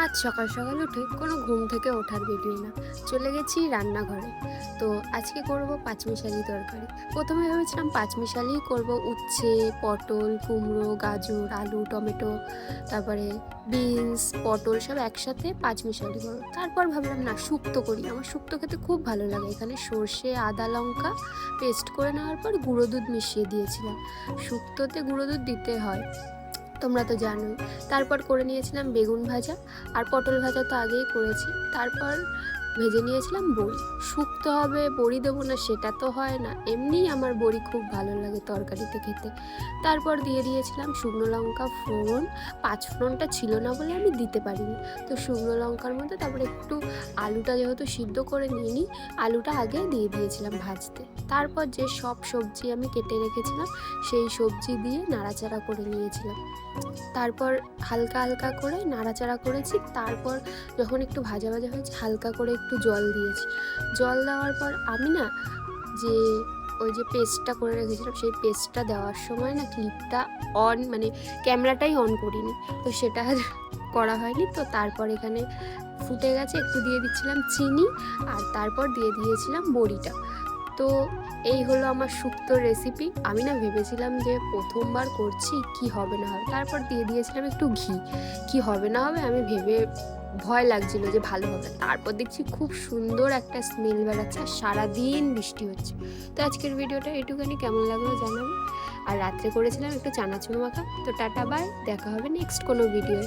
আজ সকাল সকাল উঠে কোনো ঘুম থেকে ওঠার ভিডিও না, চলে গেছি রান্নাঘরে। তো আজকে করব পাঁচমিশালি তরকারি। প্রথমে ভেবেছিলাম পাঁচমিশালি করব, উচ্ছে, পটল, কুমড়ো, গাজর, আলু, টমেটো, তারপরে বিনস, পটল সব একসাথে পাঁচমিশালি করব। তারপর ভাবলাম না, শুক্তো করি, আমার শুক্তো খেতে খুব ভালো লাগে। এখানে সর্ষে, আদা, লঙ্কা পেস্ট করে নেওয়ার পর গুঁড়ো দুধ মিশিয়ে দিয়েছিলাম। শুক্তোতে গুঁড়ো দুধ দিতে হয়, তোমরা তো জানোই। তারপর করে নিয়েছিলাম বেগুন ভাজা, আর পটল ভাজা তো আগেই করেছি। তারপর ভেজে নিয়েছিলাম বড়ি। শুক্তো হবে, বড়ি দেবো না সেটা তো হয় না, এমনিই আমার বড়ি খুব ভালো লাগে তরকারিতে খেতে। তারপর দিয়ে দিয়েছিলাম শুকনো লঙ্কা ফোড়ন। পাঁচ ফোড়নটা ছিল না বলে আমি দিতে পারিনি। তো শুকনো লঙ্কার মধ্যে তারপরে একটু আলুটা যেহেতু সিদ্ধ করে নিইনি, আলুটা আগে দিয়ে দিয়েছিলাম ভাজতে। তারপর যে সব সবজি আমি কেটে রেখেছিলাম সেই সবজি দিয়ে নাড়াচাড়া করে নিয়েছিলাম। তারপর হালকা হালকা করে নাড়াচাড়া করেছি। তারপর যখন একটু ভাজা ভাজা হয়েছে, হালকা করে একটু জল দিয়েছি। জল দেওয়ার পর আমি না, যে ওই যে পেস্টটা করে রেখেছিলাম, সেই পেস্টটা দেওয়ার সময় না ক্লিপটা অন, মানে ক্যামেরাটাই অন করিনি, তো সেটা করা হয়নি। তো তারপর এখানে ফুটে গেছে, একটু দিয়ে দিচ্ছিলাম চিনি, আর তারপর দিয়ে দিয়েছিলাম বড়িটা। তো এই হলো আমার শুক্তোর রেসিপি। আমি না ভেবেছিলাম যে প্রথমবার করছি কি হবে না হবে, তারপর দিয়ে দিয়েছিলাম একটু ঘি। কি হবে না হবে আমি ভেবে ভয় লাগছিল যে ভালো হবে, তারপর দেখছি খুব সুন্দর একটা স্মেল বেড়াচ্ছে, আর সারাদিন বৃষ্টি হচ্ছে। তো আজকের ভিডিওটা এটুখানি, কেমন লাগলো জানাবে। আর রাত্রে করেছিলাম একটু চানাচুর মাখা। তো টাটা বাই, দেখা হবে নেক্সট কোনো ভিডিওয়।